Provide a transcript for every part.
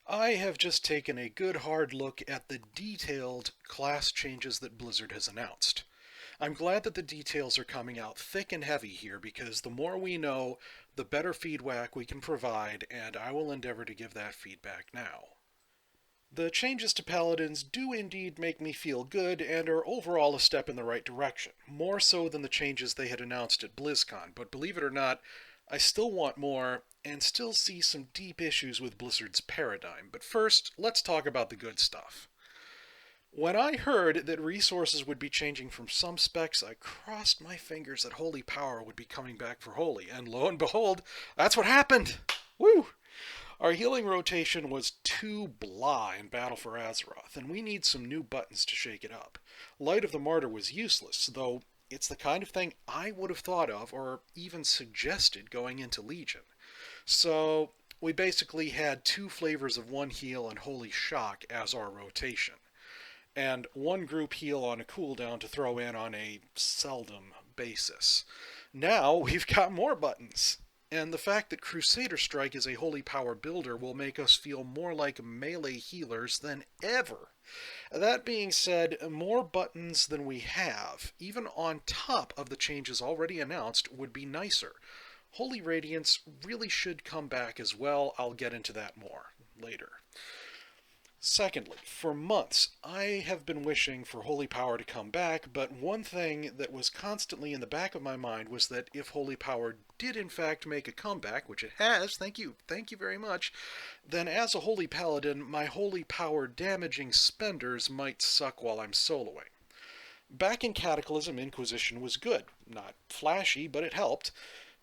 I have just taken a good hard look at the detailed class changes that Blizzard has announced. I'm glad that the details are coming out thick and heavy here because the more we know, the better feedback we can provide, and I will endeavor to give that feedback now. The changes to Paladins do indeed make me feel good and are overall a step in the right direction, more so than the changes they had announced at BlizzCon, but believe it or not, I still want more and still see some deep issues with Blizzard's paradigm. But first, let's talk about the good stuff. When I heard that resources would be changing from some specs, I crossed my fingers that Holy Power would be coming back for Holy, and lo and behold, that's what happened! Woo! Our healing rotation was too blah in Battle for Azeroth, and we need some new buttons to shake it up. Light of the Martyr was useless, though it's the kind of thing I would have thought of or even suggested going into Legion. So we basically had two flavors of one heal and Holy Shock as our rotation, and one group heal on a cooldown to throw in on a seldom basis. Now we've got more buttons. And the fact that Crusader Strike is a holy power builder will make us feel more like melee healers than ever. That being said, more buttons than we have, even on top of the changes already announced, would be nicer. Holy Radiance really should come back as well. I'll get into that more later. Secondly, for months, I have been wishing for Holy Power to come back, but one thing that was constantly in the back of my mind was that if Holy Power did in fact make a comeback, which it has, thank you very much, then as a Holy Paladin, my Holy Power damaging spenders might suck while I'm soloing. Back in Cataclysm, Inquisition was good. Not flashy, but it helped.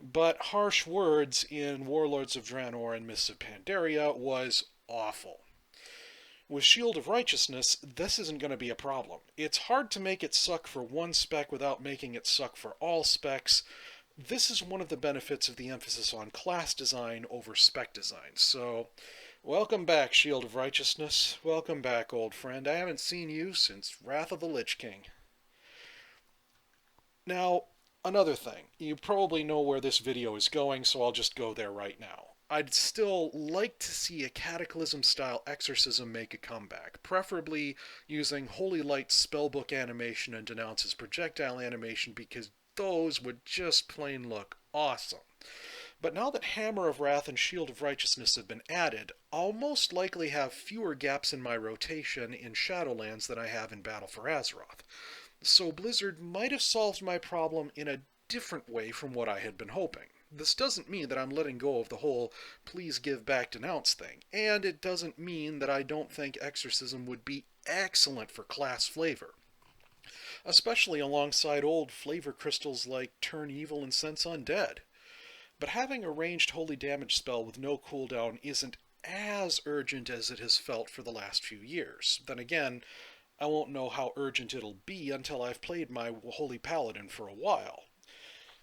But Harsh Words in Warlords of Draenor and Mists of Pandaria was awful. With Shield of Righteousness, this isn't going to be a problem. It's hard to make it suck for one spec without making it suck for all specs. This is one of the benefits of the emphasis on class design over spec design. So, welcome back, Shield of Righteousness. Welcome back, old friend. I haven't seen you since Wrath of the Lich King. Now, another thing. You probably know where this video is going, so I'll just go there right now. I'd still like to see a Cataclysm-style exorcism make a comeback, preferably using Holy Light's spellbook animation and Denounce's projectile animation because those would just plain look awesome. But now that Hammer of Wrath and Shield of Righteousness have been added, I'll most likely have fewer gaps in my rotation in Shadowlands than I have in Battle for Azeroth. So Blizzard might have solved my problem in a different way from what I had been hoping. This doesn't mean that I'm letting go of the whole please give back denounce thing, and it doesn't mean that I don't think Exorcism would be excellent for class flavor, especially alongside old flavor crystals like Turn Evil and Sense Undead. But having a ranged holy damage spell with no cooldown isn't as urgent as it has felt for the last few years. Then again, I won't know how urgent it'll be until I've played my Holy Paladin for a while.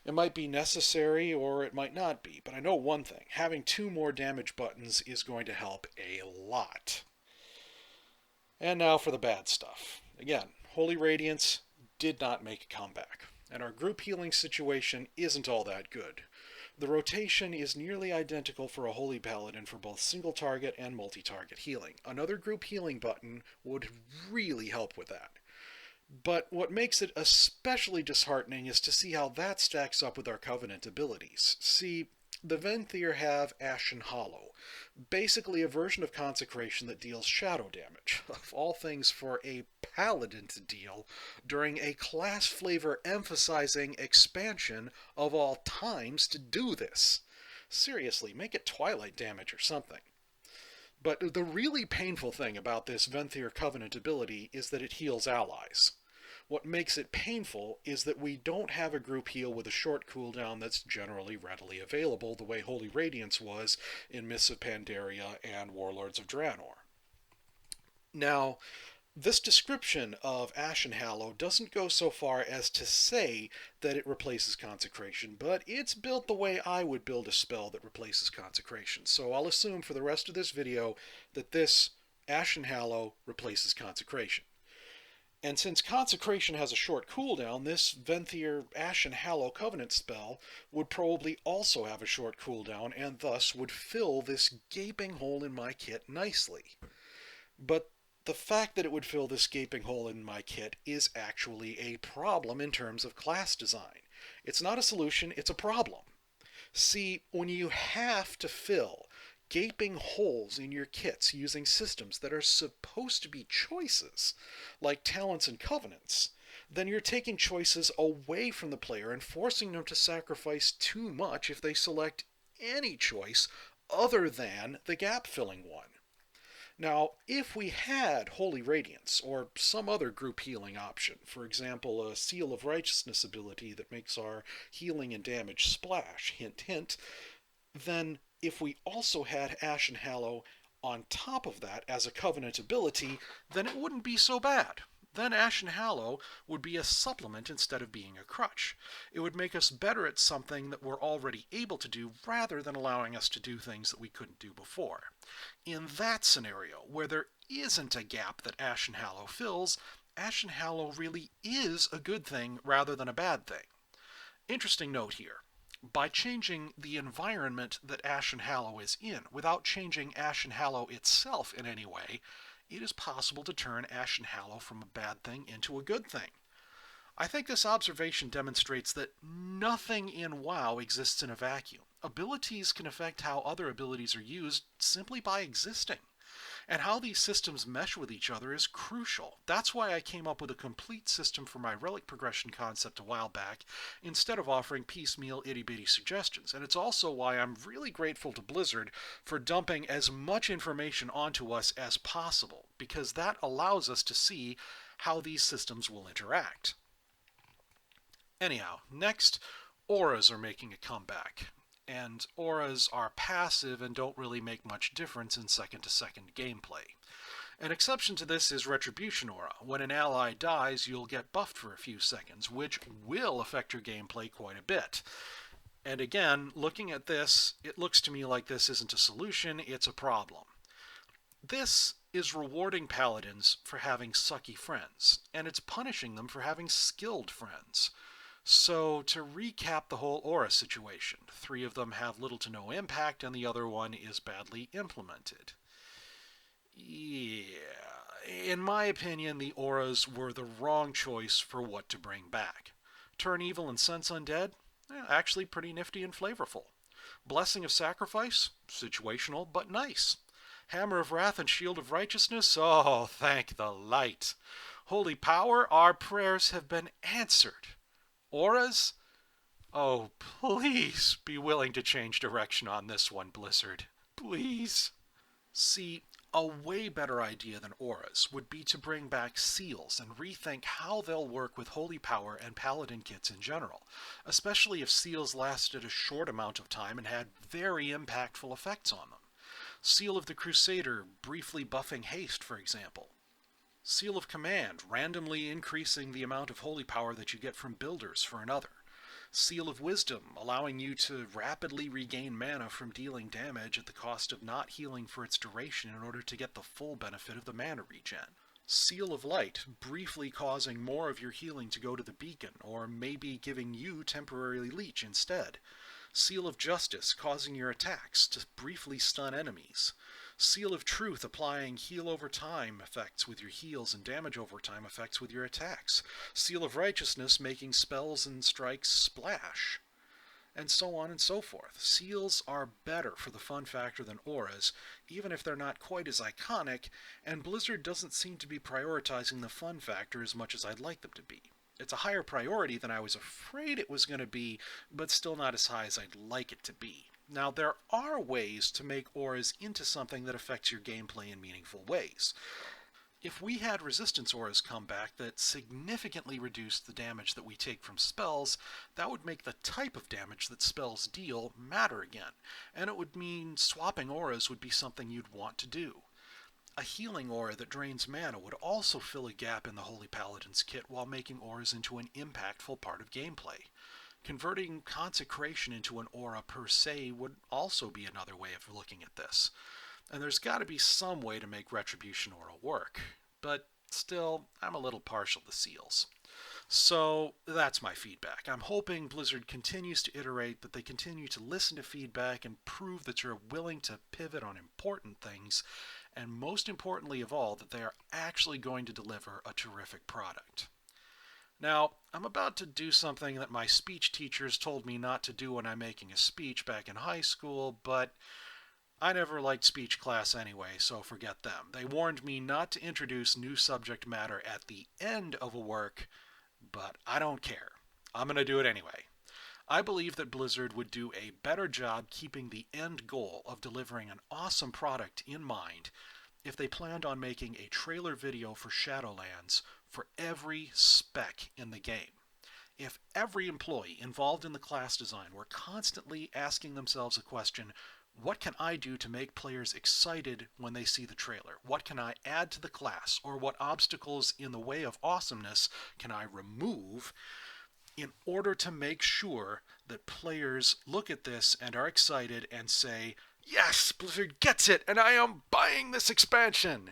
It might be necessary or it might not be, but I know one thing. Having two more damage buttons is going to help a lot. And now for the bad stuff. Again, Holy Radiance did not make a comeback, and our group healing situation isn't all that good. The rotation is nearly identical for a Holy Paladin for both single target and multi-target healing. Another group healing button would really help with that. But what makes it especially disheartening is to see how that stacks up with our Covenant abilities. See, the Venthyr have Ashen Hollow, basically a version of Consecration that deals shadow damage, of all things for a Paladin to deal during a class flavor emphasizing expansion of all times to do this. Seriously, make it Twilight damage or something. But the really painful thing about this Venthyr Covenant ability is that it heals allies. What makes it painful is that we don't have a group heal with a short cooldown that's generally readily available the way Holy Radiance was in Mists of Pandaria and Warlords of Draenor. Now, this description of Ashen Hallow doesn't go so far as to say that it replaces Consecration, but it's built the way I would build a spell that replaces Consecration. So I'll assume for the rest of this video that this Ashen Hallow replaces Consecration. And since Consecration has a short cooldown, this Venthyr Ashen Hallow Covenant spell would probably also have a short cooldown and thus would fill this gaping hole in my kit nicely. But the fact that it would fill this gaping hole in my kit is actually a problem in terms of class design. It's not a solution, it's a problem. See, when you have to fill gaping holes in your kits using systems that are supposed to be choices, like talents and covenants, then you're taking choices away from the player and forcing them to sacrifice too much if they select any choice other than the gap filling one. Now, if we had Holy Radiance or some other group healing option, for example, a Seal of Righteousness ability that makes our healing and damage splash, hint hint, then if we also had Ashen Hallow on top of that as a Covenant ability, then it wouldn't be so bad. Then Ashen Hallow would be a supplement instead of being a crutch. It would make us better at something that we're already able to do rather than allowing us to do things that we couldn't do before. In that scenario, where there isn't a gap that Ashen Hallow fills, Ashen Hallow really is a good thing rather than a bad thing. Interesting note here. By changing the environment that Ashen Hallow is in, without changing Ashen Hallow itself in any way, it is possible to turn Ashen Hallow from a bad thing into a good thing. I think this observation demonstrates that nothing in WoW exists in a vacuum. Abilities can affect how other abilities are used simply by existing. And how these systems mesh with each other is crucial. That's why I came up with a complete system for my relic progression concept a while back, instead of offering piecemeal itty-bitty suggestions. And it's also why I'm really grateful to Blizzard for dumping as much information onto us as possible, because that allows us to see how these systems will interact. Anyhow, next, auras are making a comeback. And auras are passive and don't really make much difference in second-to-second gameplay. An exception to this is Retribution Aura. When an ally dies, you'll get buffed for a few seconds, which will affect your gameplay quite a bit. And again, looking at this, it looks to me like this isn't a solution, it's a problem. This is rewarding paladins for having sucky friends, and it's punishing them for having skilled friends. So, to recap the whole aura situation, 3 of them have little to no impact and the other one is badly implemented. Yeah, in my opinion, the auras were the wrong choice for what to bring back. Turn evil and sense undead? Actually pretty nifty and flavorful. Blessing of Sacrifice? Situational, but nice. Hammer of Wrath and Shield of Righteousness? Oh, thank the light. Holy Power, our prayers have been answered. Auras? Oh, please be willing to change direction on this one, Blizzard. Please. See, a way better idea than auras would be to bring back seals and rethink how they'll work with Holy Power and Paladin kits in general, especially if seals lasted a short amount of time and had very impactful effects on them. Seal of the Crusader briefly buffing haste, for example. Seal of Command, randomly increasing the amount of holy power that you get from builders for another. Seal of Wisdom, allowing you to rapidly regain mana from dealing damage at the cost of not healing for its duration in order to get the full benefit of the mana regen. Seal of Light, briefly causing more of your healing to go to the beacon, or maybe giving you temporary leech instead. Seal of Justice, causing your attacks to briefly stun enemies. Seal of Truth, applying heal over time effects with your heals and damage over time effects with your attacks. Seal of Righteousness, making spells and strikes splash. And so on and so forth. Seals are better for the fun factor than auras, even if they're not quite as iconic, and Blizzard doesn't seem to be prioritizing the fun factor as much as I'd like them to be. It's a higher priority than I was afraid it was going to be, but still not as high as I'd like it to be. Now, there are ways to make auras into something that affects your gameplay in meaningful ways. If we had resistance auras come back that significantly reduced the damage that we take from spells, that would make the type of damage that spells deal matter again, and it would mean swapping auras would be something you'd want to do. A healing aura that drains mana would also fill a gap in the Holy Paladin's kit while making auras into an impactful part of gameplay. Converting Consecration into an aura per se would also be another way of looking at this. And there's got to be some way to make Retribution Aura work. But Still, I'm a little partial to seals. So that's my feedback. I'm hoping Blizzard continues to iterate, that they continue to listen to feedback and prove that you're willing to pivot on important things, and most importantly of all, that they are actually going to deliver a terrific product. Now, I'm about to do something that my speech teachers told me not to do when I'm making a speech back in high school, but I never liked speech class anyway, so forget them. They warned me not to introduce new subject matter at the end of a work, but I don't care. I'm going to do it anyway. I believe that Blizzard would do a better job keeping the end goal of delivering an awesome product in mind if they planned on making a trailer video for Shadowlands for every spec in the game. If every employee involved in the class design were constantly asking themselves a question, what can I do to make players excited when they see the trailer? What can I add to the class? Or what obstacles in the way of awesomeness can I remove in order to make sure that players look at this and are excited and say, yes, Blizzard gets it, and I am buying this expansion.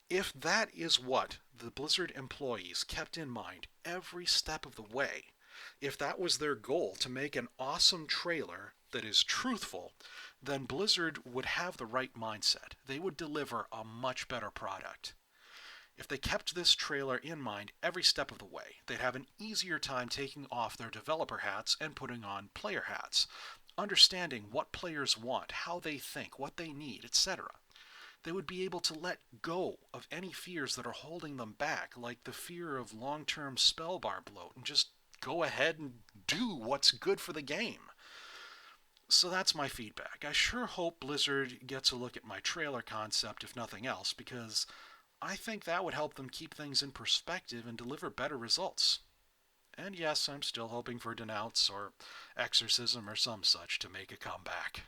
If that is what the Blizzard employees kept in mind every step of the way, if that was their goal, to make an awesome trailer that is truthful, then Blizzard would have the right mindset. They would deliver a much better product. If they kept this trailer in mind every step of the way, they'd have an easier time taking off their developer hats and putting on player hats, understanding what players want, how they think, what they need, etc. They would be able to let go of any fears that are holding them back, like the fear of long-term spell bar bloat, and just go ahead and do what's good for the game. So that's my feedback. I sure hope Blizzard gets a look at my trailer concept, if nothing else, because I think that would help them keep things in perspective and deliver better results. And yes, I'm still hoping for Denounce or Exorcism or some such to make a comeback.